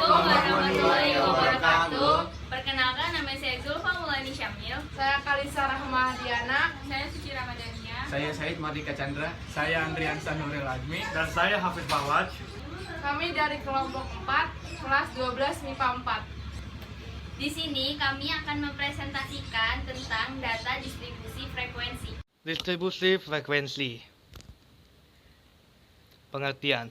warahmatullahi wabarakatuh. Perkenalkan, nama saya Zulfa Mulani Syamil. Saya Kalisa Rahmadiana. Saya Suci Ramadhania. Saya Said Mardika Chandra. Saya Andriansa Nuril Azmi. Dan saya Hafiz Bawaj. Kami dari kelompok 4, kelas 12 MIPA 4. Di sini kami akan mempresentasikan tentang data distribusi frekuensi. Distribusi frekuensi. Pengertian.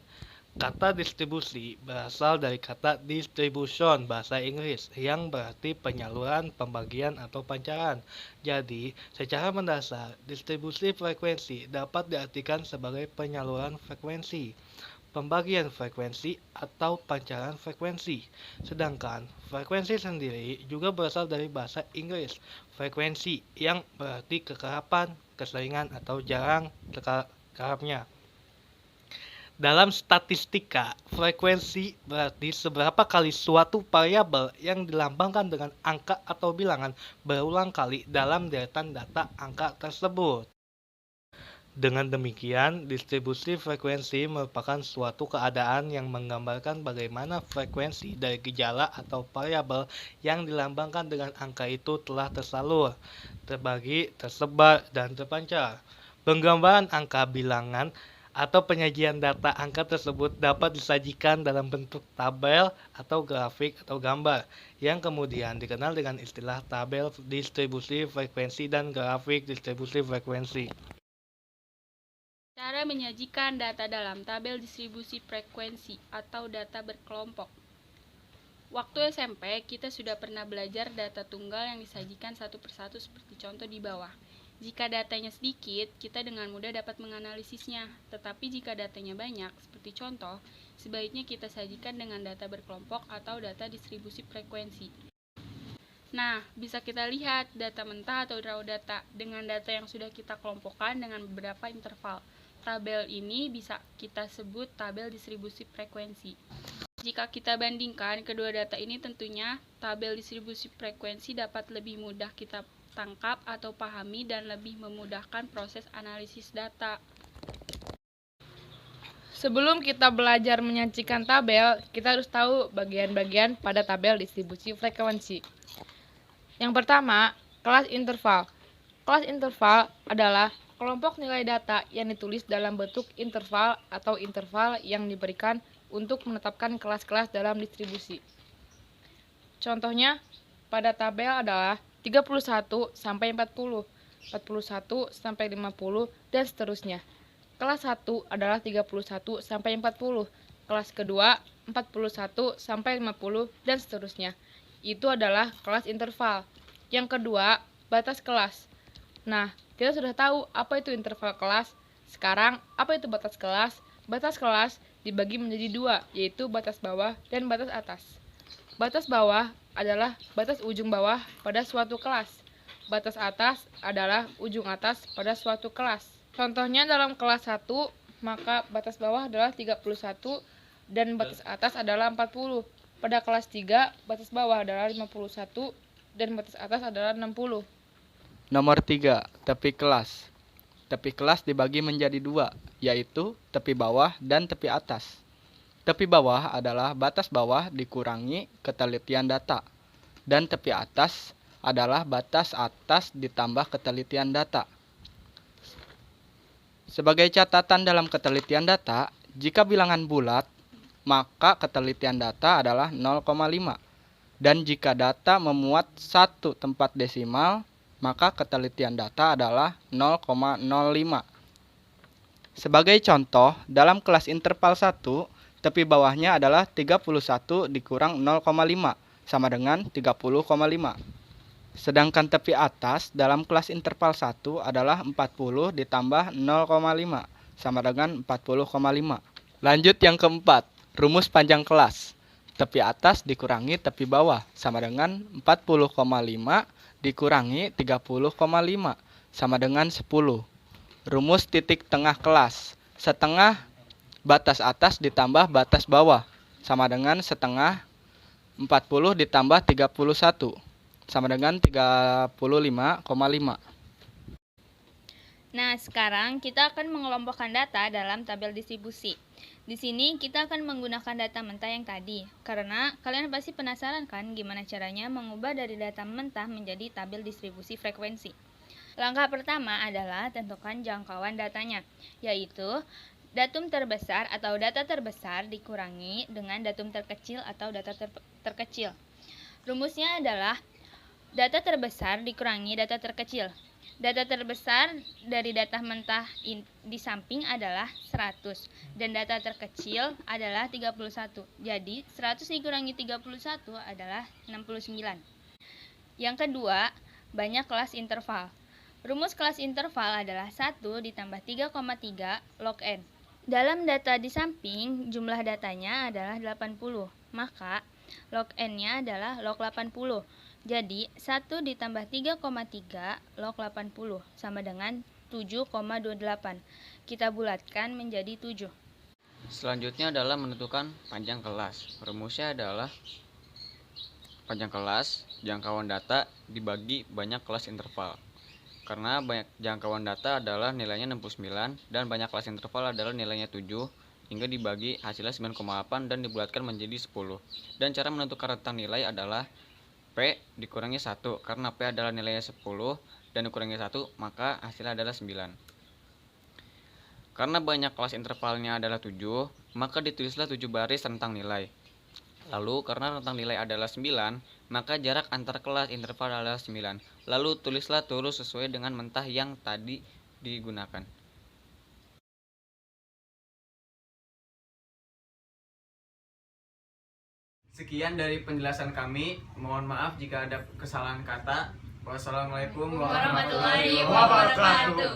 Kata distribusi berasal dari kata distribution bahasa Inggris yang berarti penyaluran, pembagian, atau pancaran. Jadi, secara mendasar, distribusi frekuensi dapat diartikan sebagai penyaluran frekuensi, pembagian frekuensi, atau pancaran frekuensi. Sedangkan, frekuensi sendiri juga berasal dari bahasa Inggris, frekuensi, yang berarti kekerapan, keseringan, atau jarang kerapnya. Dalam statistika, frekuensi berarti seberapa kali suatu variabel yang dilambangkan dengan angka atau bilangan berulang kali dalam deretan data angka tersebut. Dengan demikian, distribusi frekuensi merupakan suatu keadaan yang menggambarkan bagaimana frekuensi dari gejala atau variabel yang dilambangkan dengan angka itu telah tersalur, terbagi, tersebar, dan terpancar. Penggambaran angka bilangan atau penyajian data angka tersebut dapat disajikan dalam bentuk tabel atau grafik atau gambar yang kemudian dikenal dengan istilah tabel distribusi frekuensi dan grafik distribusi frekuensi. Cara menyajikan data dalam tabel distribusi frekuensi atau data berkelompok. Waktu SMP, kita sudah pernah belajar data tunggal yang disajikan satu persatu seperti contoh di bawah. Jika datanya sedikit, kita dengan mudah dapat menganalisisnya. Tetapi jika datanya banyak, seperti contoh, sebaiknya kita sajikan dengan data berkelompok atau data distribusi frekuensi. Nah, bisa kita lihat data mentah atau raw data dengan data yang sudah kita kelompokkan dengan beberapa interval. Tabel ini bisa kita sebut tabel distribusi frekuensi. Jika kita bandingkan kedua data ini, tentunya tabel distribusi frekuensi dapat lebih mudah kita tangkap atau pahami dan lebih memudahkan proses analisis data. Sebelum kita belajar menyajikan tabel, kita harus tahu bagian-bagian pada tabel distribusi frekuensi. Yang pertama, kelas interval. Kelas interval adalah kelompok nilai data yang ditulis dalam bentuk interval atau interval yang diberikan untuk menetapkan kelas-kelas dalam distribusi. Contohnya, pada tabel adalah 31 sampai 40, 41 sampai 50, dan seterusnya. Kelas 1 adalah 31 sampai 40, kelas kedua 41 sampai 50, dan seterusnya. Itu adalah kelas interval. Yang kedua, batas kelas. Nah, kita sudah tahu apa itu interval kelas. Sekarang, apa itu batas kelas? Batas kelas dibagi menjadi dua, yaitu batas bawah dan batas atas. Batas bawah adalah batas ujung bawah pada suatu kelas. Batas atas adalah ujung atas pada suatu kelas. Contohnya dalam kelas 1, maka batas bawah adalah 31 dan batas atas adalah 40. Pada kelas 3, batas bawah adalah 51 dan batas atas adalah 60. Nomor 3, tepi kelas. Tepi kelas dibagi menjadi dua, yaitu tepi bawah dan tepi atas. Tepi bawah adalah batas bawah dikurangi ketelitian data, dan tepi atas adalah batas atas ditambah ketelitian data. Sebagai catatan dalam ketelitian data, jika bilangan bulat, maka ketelitian data adalah 0,5. Dan jika data memuat satu tempat desimal, maka ketelitian data adalah 0,05. Sebagai contoh, dalam kelas interval 1, tepi bawahnya adalah 31 dikurang 0,5, sama dengan 30,5. Sedangkan tepi atas dalam kelas interval 1 adalah 40 ditambah 0,5, sama dengan 40,5. Lanjut yang keempat, rumus panjang kelas. Tepi atas dikurangi tepi bawah, sama dengan 40,5 dikurangi 30,5, sama dengan 10. Rumus titik tengah kelas. Setengah batas atas ditambah batas bawah, sama dengan setengah 40 ditambah 31, sama dengan 35,5. Nah, sekarang kita akan mengelompokkan data dalam tabel distribusi. Di sini kita akan menggunakan data mentah yang tadi, karena kalian pasti penasaran kan gimana caranya mengubah dari data mentah menjadi tabel distribusi frekuensi. Langkah pertama adalah tentukan jangkauan datanya, yaitu datum terbesar atau data terbesar dikurangi dengan datum terkecil atau data terkecil. Rumusnya adalah data terbesar dikurangi data terkecil. Data terbesar dari data mentah di samping adalah 100 dan data terkecil adalah 31. Jadi 100 dikurangi 31 adalah 69. Yang kedua, banyak kelas interval. Rumus kelas interval adalah 1 ditambah 3,3 log n. Dalam data di samping, jumlah datanya adalah 80, maka log n-nya adalah log 80. Jadi, 1 ditambah 3,3 log 80 sama dengan 7,28. Kita bulatkan menjadi 7. Selanjutnya adalah menentukan panjang kelas. Rumusnya adalah panjang kelas, jangkauan data dibagi banyak kelas interval. Karena banyak jangkauan data adalah nilainya 69 dan banyak kelas interval adalah nilainya 7, hingga dibagi hasilnya 9,8 dan dibulatkan menjadi 10. Dan cara menentukan rentang nilai adalah P dikurangi 1, karena P adalah nilainya 10 dan dikurangi 1, maka hasilnya adalah 9. Karena banyak kelas intervalnya adalah 7, maka ditulislah 7 baris rentang nilai. Lalu karena rentang nilai adalah 9, maka jarak antar kelas interval adalah 9. Lalu tulislah terus sesuai dengan mentah yang tadi digunakan. Sekian dari penjelasan kami. Mohon maaf jika ada kesalahan kata. Wassalamualaikum Warahmatullahi wabarakatuh.